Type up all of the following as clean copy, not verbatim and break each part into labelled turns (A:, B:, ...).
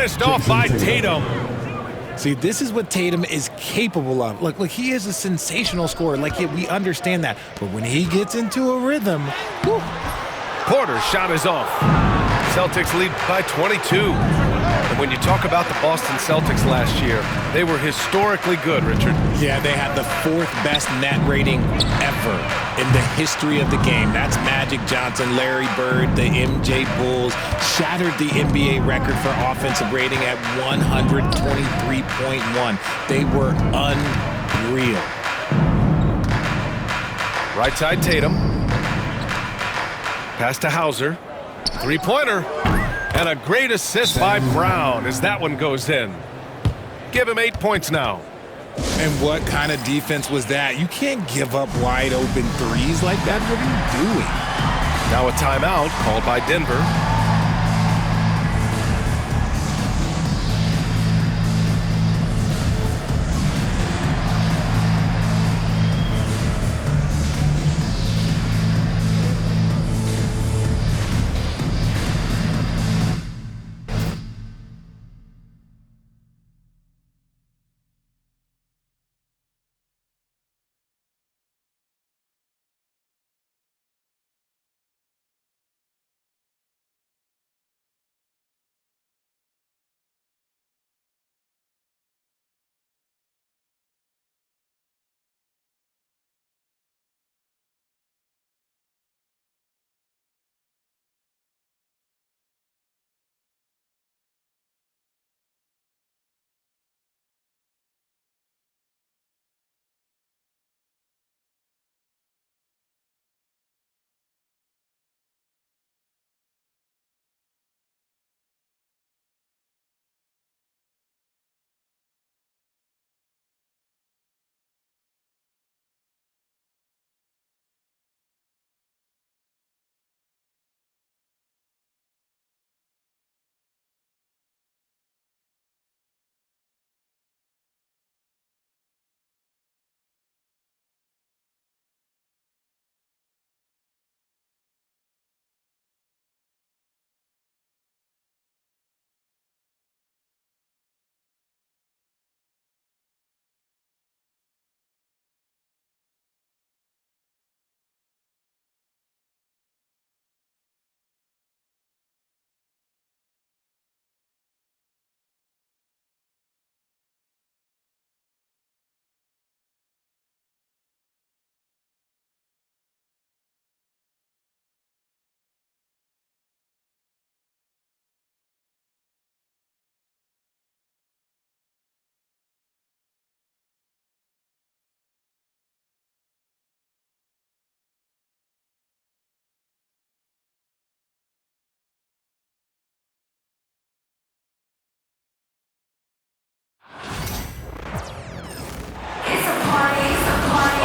A: Finished off by Tatum.
B: See, this is what Tatum is capable of. Look, he is a sensational scorer. We understand that. But when he gets into a rhythm, whew.
A: Porter's shot is off. Celtics lead by 22. And when you talk about the Boston Celtics last year, they were historically good, Richard.
B: Yeah, they had the 4th best net rating ever in the history of the game. That's Magic Johnson, Larry Bird, the MJ Bulls. Shattered the NBA record for offensive rating at 123.1. They were unreal.
A: Right side Tatum. Pass to Hauser. Three-pointer. And a great assist by Brown as that one goes in. Give him 8 points now.
B: And what kind of defense was that? You can't give up wide open threes like that. What are you doing?
A: Now a timeout called by Denver.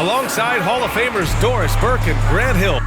A: Alongside Hall of Famers Doris Burke and Grant Hill.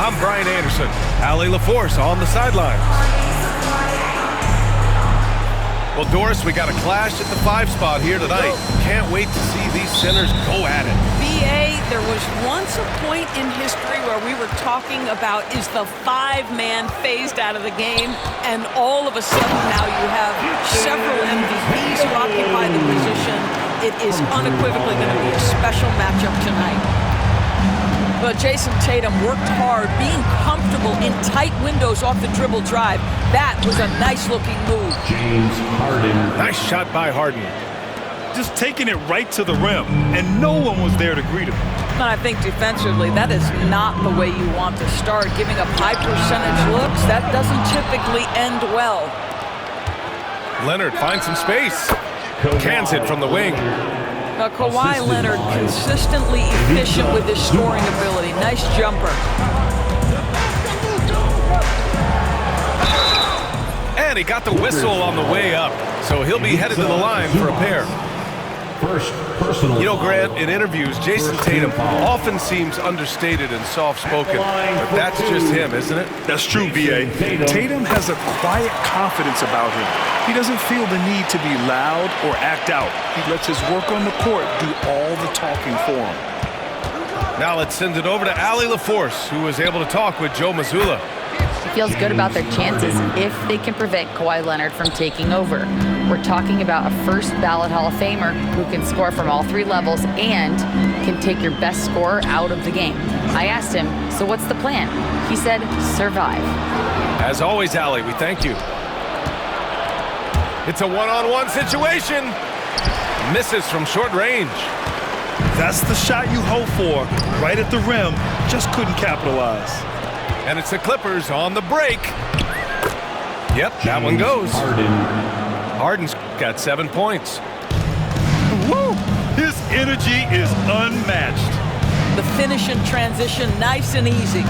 A: I'm Brian Anderson. Allie LaForce on the sidelines. Well, Doris, we got a clash at the 5 spot here tonight. Can't wait to see these centers go at it.
C: BA, there was once a point in history where we were talking about, is the 5-man phased out of the game? And all of a sudden now you have several MVPs who occupy the position. It is unequivocally going to be a special matchup tonight. But Jason Tatum worked hard, being comfortable in tight windows off the dribble drive. That was a nice-looking move.
A: James Harden. Nice shot by Harden.
D: just taking it right to the rim, and no one was there to greet him.
C: And I think defensively, that is not the way you want to start. Giving up high percentage looks, that doesn't typically end well.
A: Leonard finds some space. Cans it from the wing.
C: Kawhi Leonard consistently efficient with his scoring ability. Nice jumper.
A: And he got the whistle on the way up, so he'll be headed to the line for a pair.
E: First personal.
A: You know, Grant, in interviews, Jason Tatum often seems understated and soft-spoken, but that's just him, isn't it?
D: That's true, B.A. Tatum has a quiet confidence about him. He doesn't feel the need to be loud or act out. He lets his work on the court do all the talking for him.
A: Now let's send it over to Allie LaForce, who was able to talk with Joe Mazzulla.
F: He feels good about their chances if they can prevent Kawhi Leonard from taking over. We're talking about a first ballot Hall of Famer who can score from all three levels and can take your best scorer out of the game. I asked him, so what's the plan? He said, survive.
A: As always, Allie, we thank you. It's a one-on-one situation. Misses from short range.
D: That's the shot you hope for, right at the rim, just couldn't capitalize.
A: And it's the Clippers on the break. Yep, that one goes. Harden's got 7 points.
D: Woo! His energy is unmatched.
C: The finish in transition, nice and easy.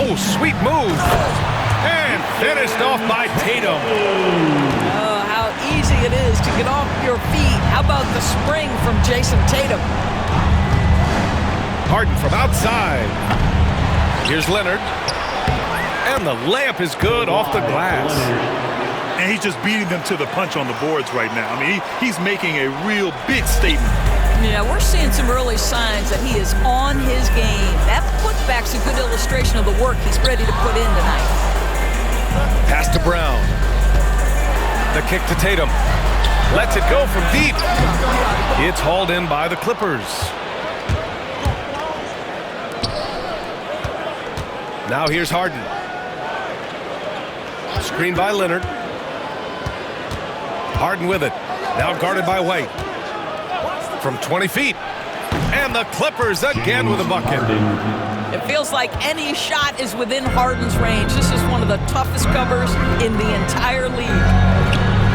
A: Oh, sweet move. And finished off by Tatum.
C: Oh, how easy it is to get off your feet. How about the spring from Jason Tatum?
A: Harden from outside. Here's Leonard. And the layup is good off the glass.
D: And he's just beating them to the punch on the boards right now. I mean, he's making a real big statement.
C: Yeah, we're seeing some early signs that he is on his game. That putback's a good illustration of the work he's ready to put in tonight.
A: Pass to Brown. The kick to Tatum. Lets it go from deep. It's hauled in by the Clippers. Now here's Harden. Screen by Leonard. Harden with it. Now guarded by White. From 20 feet. And the Clippers again with a bucket.
C: It feels like any shot is within Harden's range. This is one of the toughest covers in the entire league.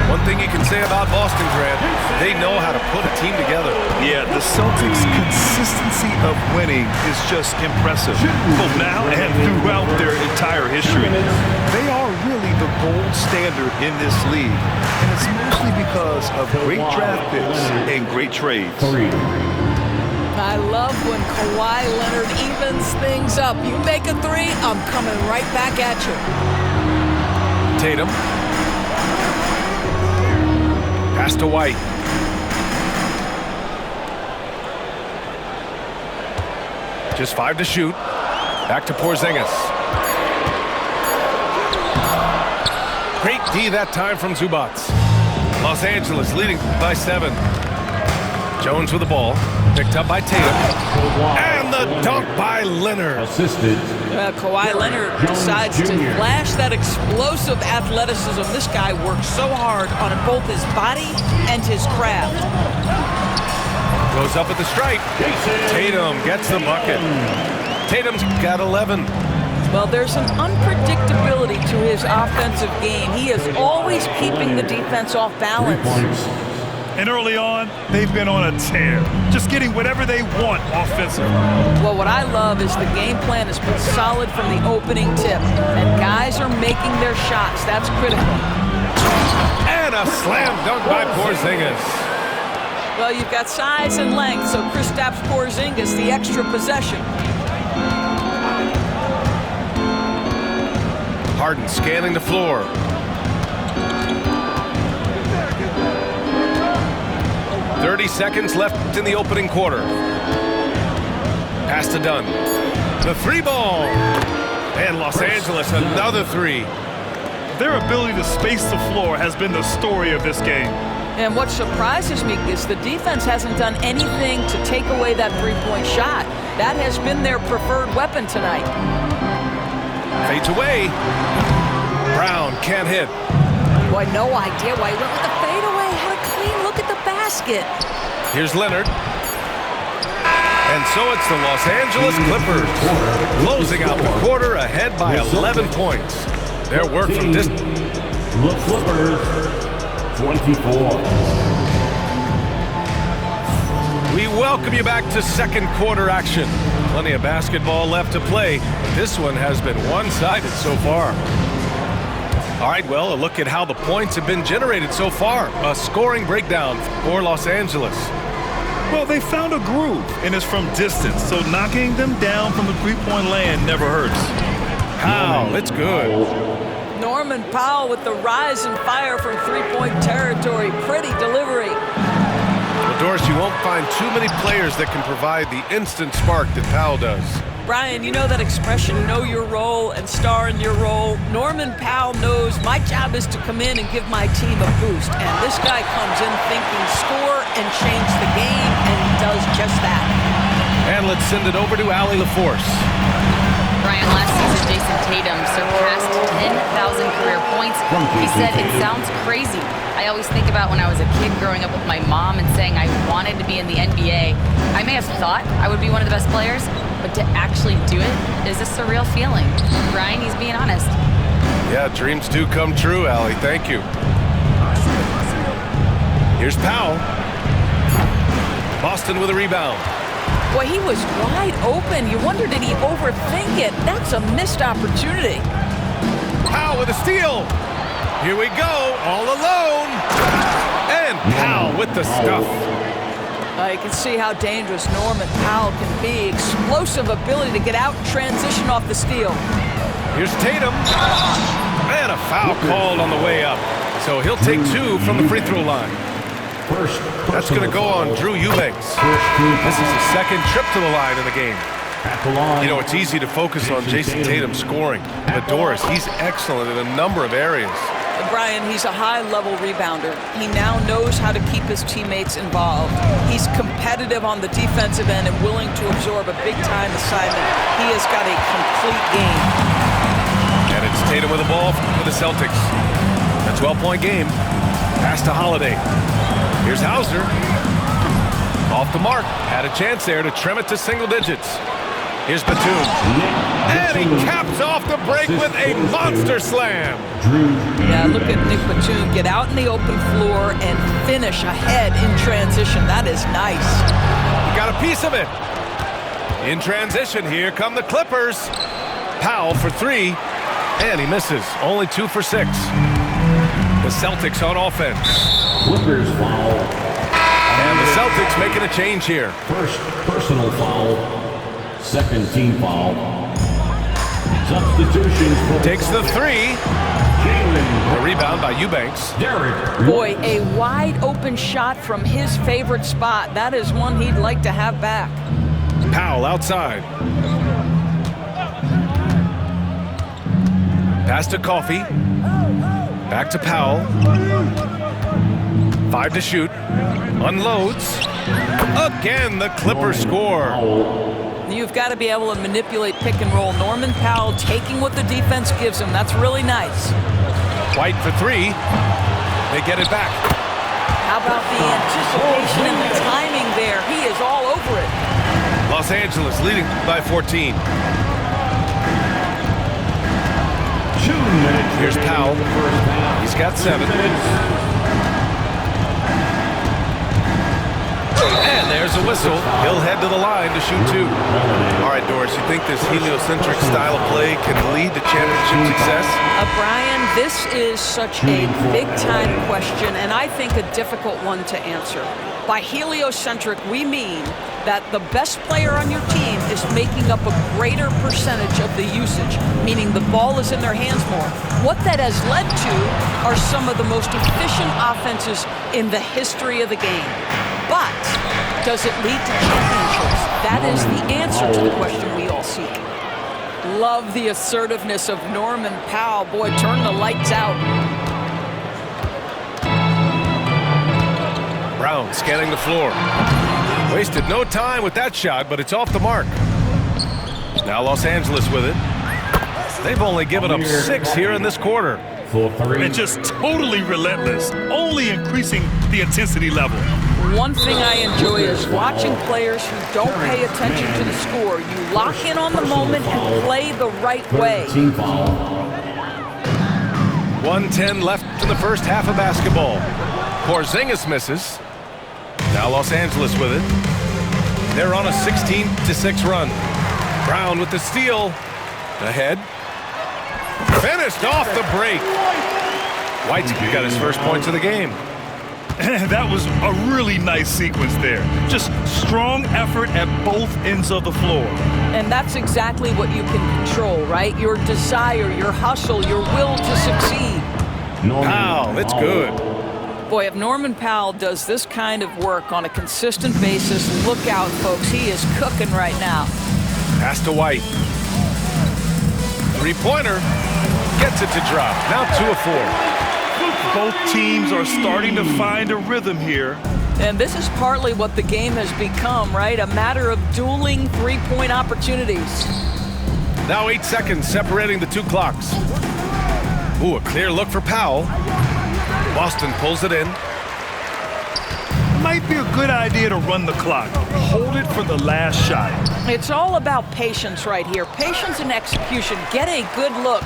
A: One thing you can say about Boston, Grant, they know how to put a team together.
D: Yeah, the Celtics' consistency of winning is just impressive, both now and throughout their entire history. They are really the gold standard in this league, and it's mostly because of great draft picks and great trades.
C: I love when Kawhi Leonard evens things up. You make a three, I'm coming right back at you.
A: Tatum. Pass to White. Just 5 to shoot. Back to Porzingis. Great D that time from Zubac. Los Angeles leading by 7. Jones with the ball. Picked up by Tatum. And the dunk by Leonard.
E: Assisted.
C: Kawhi Leonard decides to flash that explosive athleticism. This guy works so hard on both his body and his craft.
A: Goes up at the stripe. Tatum gets the bucket. Tatum's got 11.
C: Well, there's an unpredictability to his offensive game. He is always keeping the defense off balance.
D: And early on, they've been on a tear, just getting whatever they want offensively.
C: Well, what I love is the game plan has been solid from the opening tip, and guys are making their shots. That's critical.
A: And a slam dunk by Porzingis.
C: Well, you've got size and length, so Kristaps Porzingis, the extra possession.
A: Harden scanning the floor. .30 seconds left in the opening quarter. Pass to Dunn. The 3-ball. And Los Angeles, another 3.
D: Their ability to space the floor has been the story of this game.
C: And what surprises me is the defense hasn't done anything to take away that three-point shot. That has been their preferred weapon tonight.
A: Fades away. Brown can't hit.
C: Boy, no idea why he went with the fadeaway. Had a clean look at the basket. basket.
A: Here's Leonard. And so it's the Los Angeles Clippers closing out the quarter ahead by 11 points. Their work from distance.
E: The Clippers, 24.
A: We welcome you back to second quarter action. Plenty of basketball left to play. This one has been one-sided so far. All right, well, a look at how the points have been generated so far. A scoring breakdown for Los Angeles.
D: Well, they found a groove, and it's from distance, so knocking them down from the three-point land never hurts.
A: Powell, it's good.
C: Norman Powell with the rise and fire from three-point territory. Pretty delivery.
A: Well, Doris, you won't find too many players that can provide the instant spark that Powell does.
C: Brian, you know that expression, know your role and star in your role. Norman Powell knows my job is to come in and give my team a boost. And this guy comes in thinking score and change the game, and he does just that.
A: And let's send it over to Allie LaForce.
F: Brian, last season, Jason Tatum surpassed 10,000 career points. He said, "It sounds crazy. I always think about when I was a kid growing up with my mom and saying I wanted to be in the NBA. I may have thought I would be one of the best players, but to actually do it is a surreal feeling." Brian, he's being honest.
A: Yeah, dreams do come true, Allie. Thank you. Here's Powell. Boston with a rebound.
C: Boy, he was wide open. You wonder, did he overthink it? That's a missed opportunity.
A: Powell with a steal. Here we go, all alone. And Powell with the stuff.
C: You can see how dangerous Norman Powell can be. Explosive ability to get out and transition off the steal.
A: Here's Tatum. And a foul called on the way up. So he'll take two from the free throw line. That's going to go on Drew Eubanks. This is his second trip to the line in the game. You know, it's easy to focus on Jason Tatum scoring, but Doris, he's excellent in a number of areas.
C: Brian, he's a high-level rebounder. He now knows how to keep his teammates involved. He's competitive on the defensive end and willing to absorb a big-time assignment. He has got a complete game.
A: And it's Tatum with the ball for the Celtics. A 12-point game. Pass to Holiday. Here's Hauser. Off the mark. Had a chance there to trim it to single digits. Here's Batum. And he caps off the break with a monster slam.
C: Yeah, look at Nick Batum get out in the open floor and finish ahead in transition. That is nice.
A: He got a piece of it. In transition, here come the Clippers. Powell for three, and he misses. Only 2 for 6. The Celtics on offense.
E: Clippers foul.
A: And the Celtics making a change here.
E: First personal foul. Second team foul. Substitutions for
A: Takes the three.
E: Jalen.
A: The rebound by Eubanks.
E: Derek.
C: Boy, a wide open shot from his favorite spot. That is one he'd like to have back.
A: Powell outside. Pass to Coffey. Back to Powell. 5 to shoot. Unloads. Again, the Clippers score.
C: You've got to be able to manipulate pick and roll. Norman Powell taking what the defense gives him. That's really nice.
A: White for three. They get it back.
C: How about the anticipation and the timing there? He is all over it.
A: Los Angeles leading by 14.
E: 2 minutes.
A: Here's Powell. He's got 7. And there's a whistle. He'll head to the line to shoot 2. All right, Doris, you think this heliocentric style of play can lead to championship success?
C: Brian, this is such a big-time question, and I think a difficult one to answer. By heliocentric, we mean that the best player on your team is making up a greater percentage of the usage, meaning the ball is in their hands more. What that has led to are some of the most efficient offenses in the history of the game. But does it lead to championships? That is the answer to the question we all seek. Love the assertiveness of Norman Powell. Boy, turn the lights out.
A: Brown scanning the floor. Wasted no time with that shot, but it's off the mark. Now Los Angeles with it. They've only given up 6 here in this quarter.
D: And just totally relentless, only increasing the intensity level.
C: One thing I enjoy is watching players who don't pay attention to the score. You lock in on the moment and play the right way.
E: Team foul.
A: 1:10 left in the first half of basketball. Porzingis misses. Now Los Angeles with it. They're on a 16-6 run. Brown with the steal. Ahead. Finished off the break. White's got his first points of the game.
D: That was a really nice sequence there. Just strong effort at both ends of the floor.
C: And that's exactly what you can control, right? Your desire, your hustle, your will to succeed.
A: Wow, it's good.
C: Boy, if Norman Powell does this kind of work on a consistent basis, look out, folks. He is cooking right now.
A: Pass to White. Three-pointer. Gets it to drop. Now 2 of 4.
D: Both teams are starting to find a rhythm here.
C: And this is partly what the game has become, right? A matter of dueling three-point opportunities.
A: Now 8 seconds separating the two clocks. Ooh, a clear look for Powell. Boston pulls it in.
D: Might be a good idea to run the clock. Hold it for the last shot.
C: It's all about patience right here. Patience and execution. Get a good look.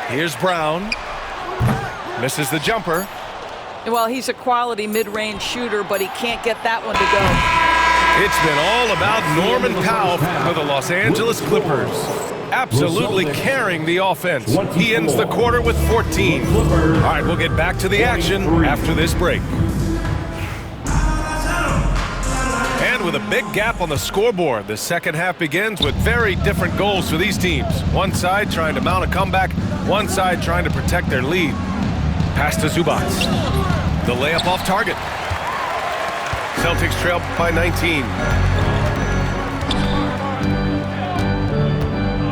A: Here's Brown. Misses the jumper.
C: Well, he's a quality mid-range shooter, but he can't get that one to go.
A: It's been all about Norman Powell for the Los Angeles Clippers. Absolutely carrying the offense. He ends the quarter with 14. All right, we'll get back to the action after this break. And with a big gap on the scoreboard, the second half begins with very different goals for these teams. One side trying to mount a comeback, one side trying to protect their lead. Pass to Zubac. The layup off target. Celtics trail by 19.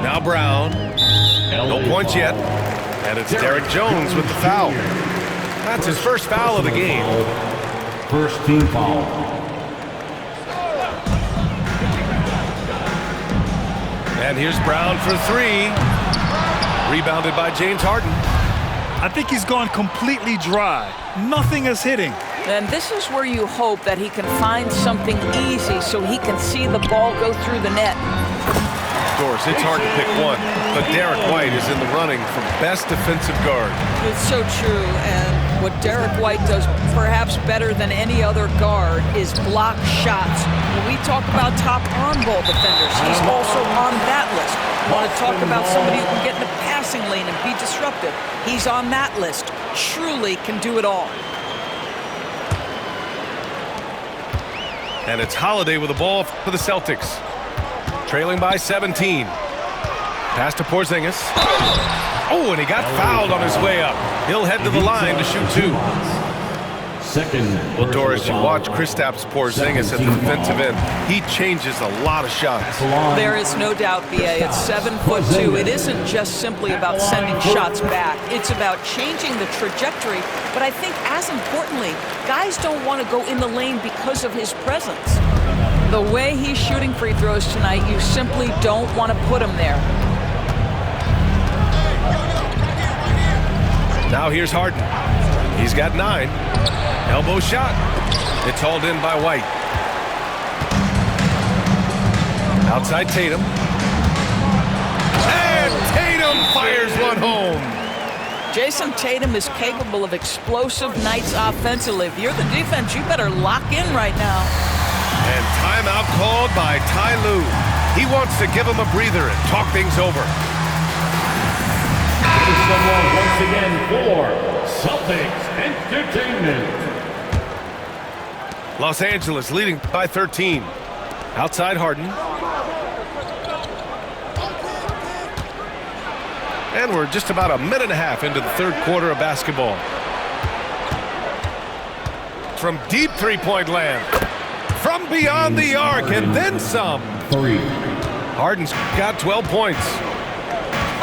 A: Now Brown. No points yet. And it's Derek Jones with the foul. That's his first foul of the game.
E: First team foul.
A: And here's Brown for 3. Rebounded by James Harden.
D: I think he's gone completely dry. Nothing is hitting.
C: And this is where you hope that he can find something easy so he can see the ball go through the net.
A: Of course, it's hard to pick one, but Derek White is in the running for best defensive guard.
C: It's so true, and what Derek White does perhaps better than any other guard is block shots. When we talk about top on-ball defenders, he's also on that list. Want to talk about somebody who can get in the passing lane and be disruptive. He's on that list. Truly can do it all.
A: And it's Holiday with the ball for the Celtics. Trailing by 17. Pass to Porzingis. Oh, and he got fouled on his way up. He'll head to the line to shoot 2.
E: Second.
A: Well, Doris, you watch Kristaps Porzingis at the defensive end. He changes a lot of shots.
C: There is no doubt, B.A. It's 7'2". It isn't just simply about sending shots back. It's about changing the trajectory. But I think as importantly, guys don't want to go in the lane because of his presence. The way he's shooting free throws tonight, you simply don't want to put him there.
A: Now here's Harden. He's got 9. Elbow shot. It's hauled in by White. Outside Tatum. And Tatum fires one home.
C: Jason Tatum is capable of explosive nights offensively. If you're the defense, you better lock in right now.
A: And timeout called by Ty Lue. He wants to give him a breather and talk things over.
E: Once again for Celtics Entertainment.
A: Los Angeles leading by 13. Outside Harden. And we're just about a minute and a half into the third quarter of basketball. From deep three-point land. From beyond the arc and then some.
E: 3.
A: Harden's got 12 points.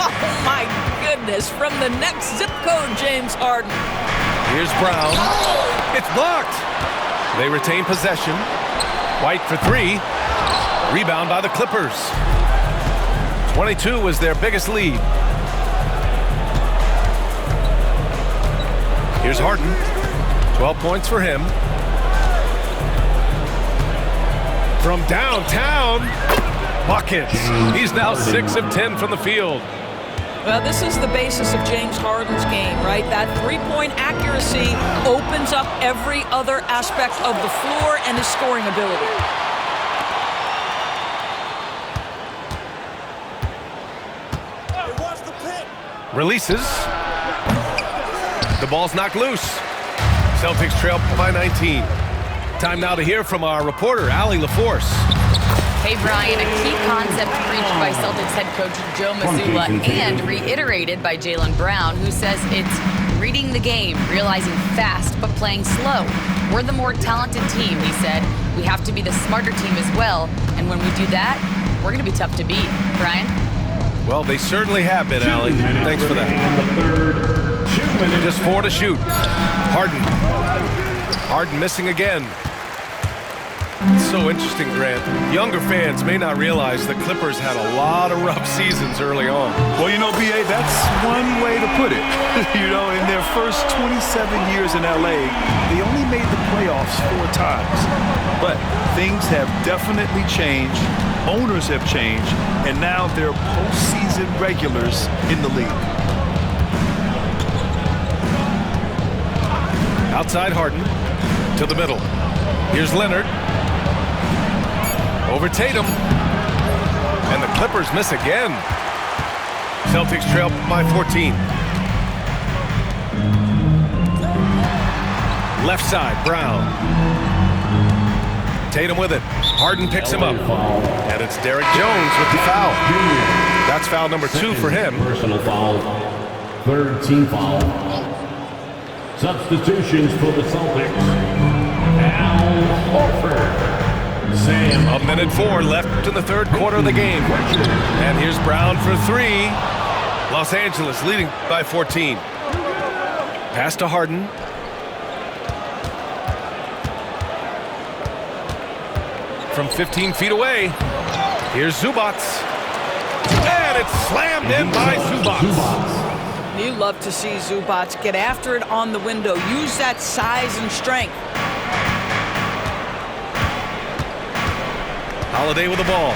C: Oh, my goodness. From the next zip code, James Harden.
A: Here's Brown. It's blocked. They retain possession. White for 3. Rebound by the Clippers. 22 was their biggest lead. Here's Harden. 12 points for him. From downtown, buckets. He's now 6 of 10 from the field.
C: Well, this is the basis of James Harden's game, right? That three-point accuracy opens up every other aspect of the floor and his scoring ability.
A: Releases. The ball's knocked loose. Celtics trail by 19. Time now to hear from our reporter, Allie LaForce.
F: Hey, Brian, a key concept preached by Celtics head coach Joe Mazzulla and reiterated by Jaylen Brown, who says it's reading the game, realizing fast but playing slow. We're the more talented team, he said. We have to be the smarter team as well, and when we do that, we're going to be tough to beat. Brian?
A: Well, they certainly have been, Allie. Thanks for that. Just 4 to shoot. Harden missing again. It's so interesting, Grant. Younger fans may not realize the Clippers had a lot of rough seasons early on.
D: Well, B.A., that's one way to put it. In their first 27 years in L.A., they only made the playoffs 4 times. But things have definitely changed. Owners have changed. And now they're postseason regulars in the league.
A: Outside Harden to the middle. Here's Leonard. Over Tatum. And the Clippers miss again. Celtics trail by 14. Left side, Brown. Tatum with it. Harden picks him up. And it's Derrick Jones with the foul. That's foul number 2 for him.
E: Personal foul. Third team foul. Substitutions for the Celtics. Al Horford.
A: A minute 4 left in the third quarter of the game. And here's Brown for 3. Los Angeles leading by 14. Pass to Harden. From 15 feet away. Here's Zubac. And it's slammed in by Zubac.
C: You love to see Zubac get after it on the window. Use that size and strength.
A: Holiday with the ball.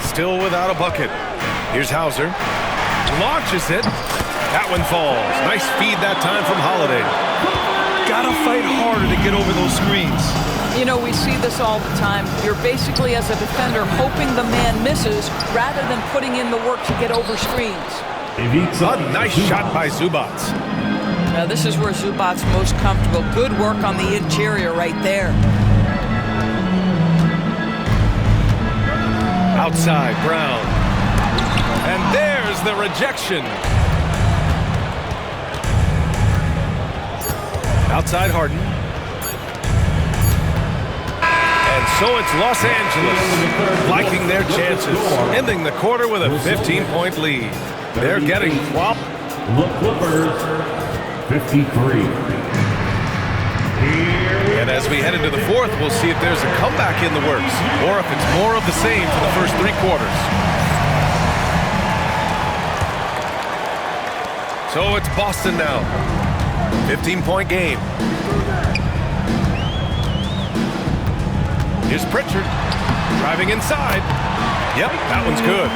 A: Still without a bucket. Here's Hauser. Launches it. That one falls. Nice feed that time from Holiday.
D: Gotta fight harder to get over those screens.
C: We see this all the time. You're basically, as a defender, hoping the man misses rather than putting in the work to get over screens.
A: A nice shot by Zubac.
C: Now, this is where Zubac's most comfortable. Good work on the interior right there.
A: Outside, Brown. And there's the rejection. Outside, Harden. And so it's Los Angeles liking their chances, ending the quarter with a 15-point lead. They're getting whopped.
E: The Clippers, 53.
A: And as we head into the fourth, we'll see if there's a comeback in the works or if it's more of the same for the first 3 quarters. So it's Boston now. 15-point game. Here's Pritchard driving inside. Yep, that one's good.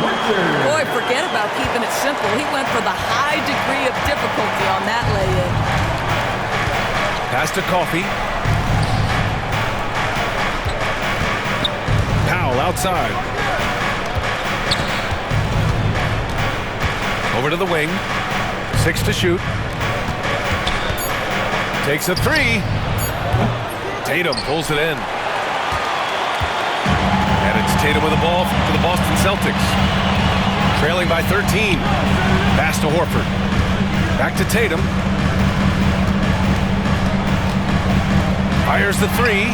C: Boy, forget about keeping it simple. He went for the high degree of difficulty on that lay-in.
A: Pass to Coffey. Powell outside. Over to the wing. 6 to shoot. Takes a 3. Tatum pulls it in. And it's Tatum with the ball for the Boston Celtics. Trailing by 13. Pass to Horford. Back to Tatum. Fires the 3.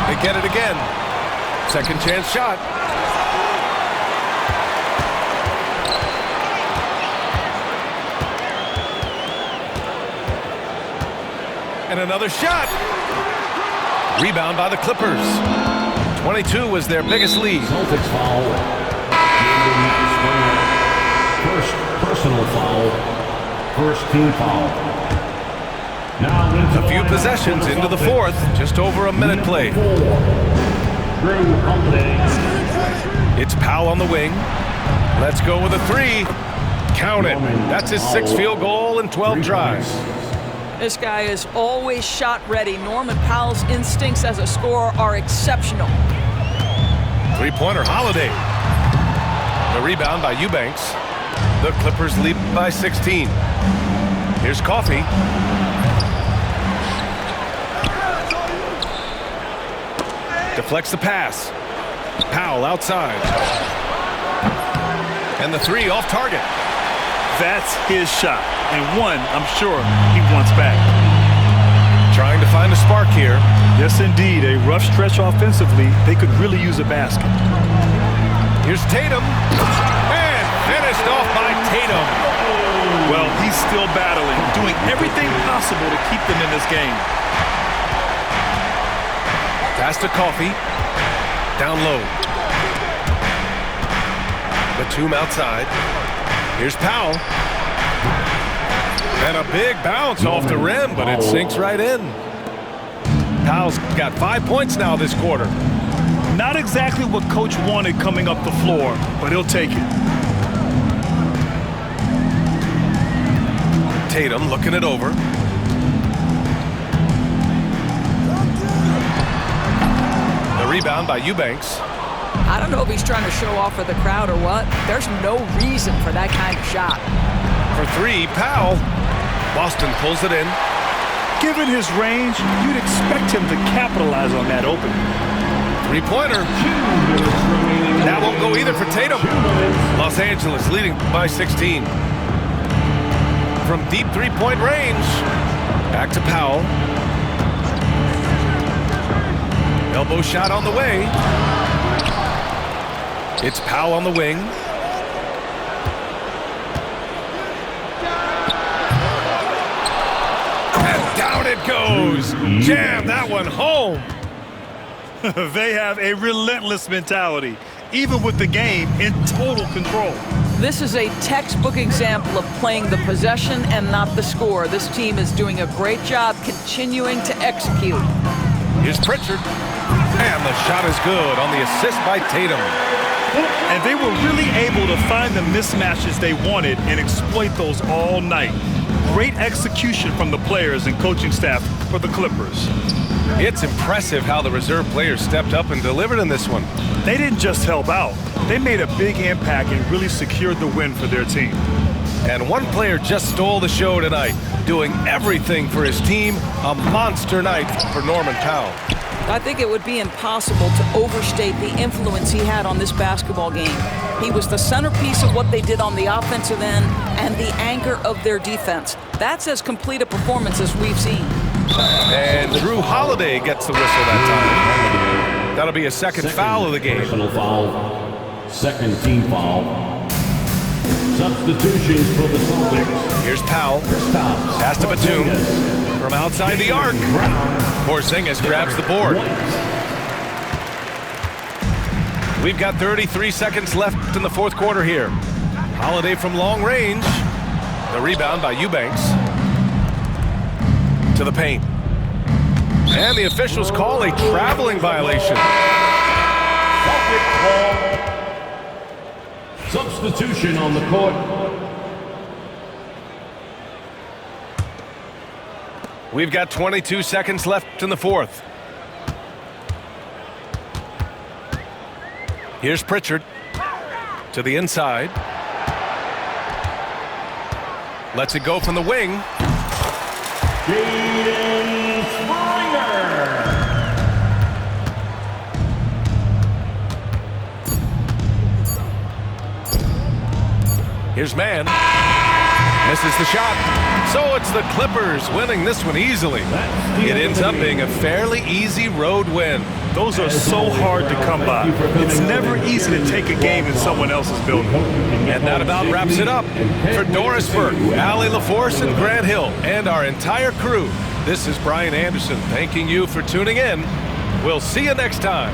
A: They get it again. Second chance shot. And another shot. Rebound by the Clippers. 22 was their biggest lead.
E: Celtics foul. First personal foul. First team foul. Now
A: A few possessions into the fourth. Just over a minute played.
E: Drew Holiday.
A: It's Powell on the wing. Let's go with a three. Count it. That's his 6th field goal in 12 drives.
C: This guy is always shot ready. Norman Powell's instincts as a scorer are exceptional.
A: Three-pointer, Holiday. The rebound by Eubanks. The Clippers lead by 16. Here's Coffey. Deflects the pass. Powell outside. And the three off target.
D: That's his shot, and one I'm sure he wants back.
A: Trying to find a spark here.
D: Yes, indeed. A rough stretch offensively. They could really use a basket.
A: Here's Tatum. And finished off by Tatum.
D: Well, he's still battling, doing everything possible to keep them in this game.
A: Pass to Coffey. Down low. Batum outside. Here's Powell. And a big bounce off the rim, but it sinks right in. Powell's got 5 points now this quarter.
D: Not exactly what Coach wanted coming up the floor, but he'll take it.
A: Tatum looking it over. The rebound by Eubanks.
C: I don't know if he's trying to show off for the crowd or what. There's no reason for that kind of shot.
A: For three, Powell. Boston pulls it in.
D: Given his range, you'd expect him to capitalize on that opening.
A: Three-pointer. That won't go either for Tatum. Los Angeles leading by 16. From deep three-point range. Back to Powell. Elbow shot on the way. It's Powell on the wing. And down it goes. Jam that one home.
D: They have a relentless mentality, even with the game in total control.
C: This is a textbook example of playing the possession and not the score. This team is doing a great job continuing to execute.
A: Here's Pritchard. And the shot is good on the assist by Tatum.
D: And they were really able to find the mismatches they wanted and exploit those all night. Great execution from the players and coaching staff for the Clippers.
A: It's impressive how the reserve players stepped up and delivered in this one.
D: They didn't just help out. They made a big impact and really secured the win for their team.
A: And one player just stole the show tonight, doing everything for his team. A monster night for Norman Powell.
C: I think it would be impossible to overstate the influence he had on this basketball game. He was the centerpiece of what they did on the offensive end and the anchor of their defense. That's as complete a performance as we've seen.
A: And Drew Holiday gets the whistle that time. That'll be a second foul of the game.
E: Personal foul. Second team foul. Substitutions for the Celtics.
A: Here's Powell. Pass to Batum. From outside the arc. Porzingis grabs the board. We've got 33 seconds left in the fourth quarter here. Holiday from long range. The rebound by Eubanks. To the paint. And the officials call a traveling violation.
E: Substitution on the court.
A: We've got 22 seconds left in the fourth. Here's Pritchard to the inside. Lets it go from the wing.
E: Jaden Springer.
A: Here's Mann. Misses the shot. So it's the Clippers winning this one easily. It ends up being a fairly easy road win.
D: Those are so hard to come by. It's never easy to take a game in someone else's building.
A: And that about wraps it up. For Doris Burke, Allie LaForce, and Grant Hill, and our entire crew, this is Brian Anderson thanking you for tuning in. We'll see you next time.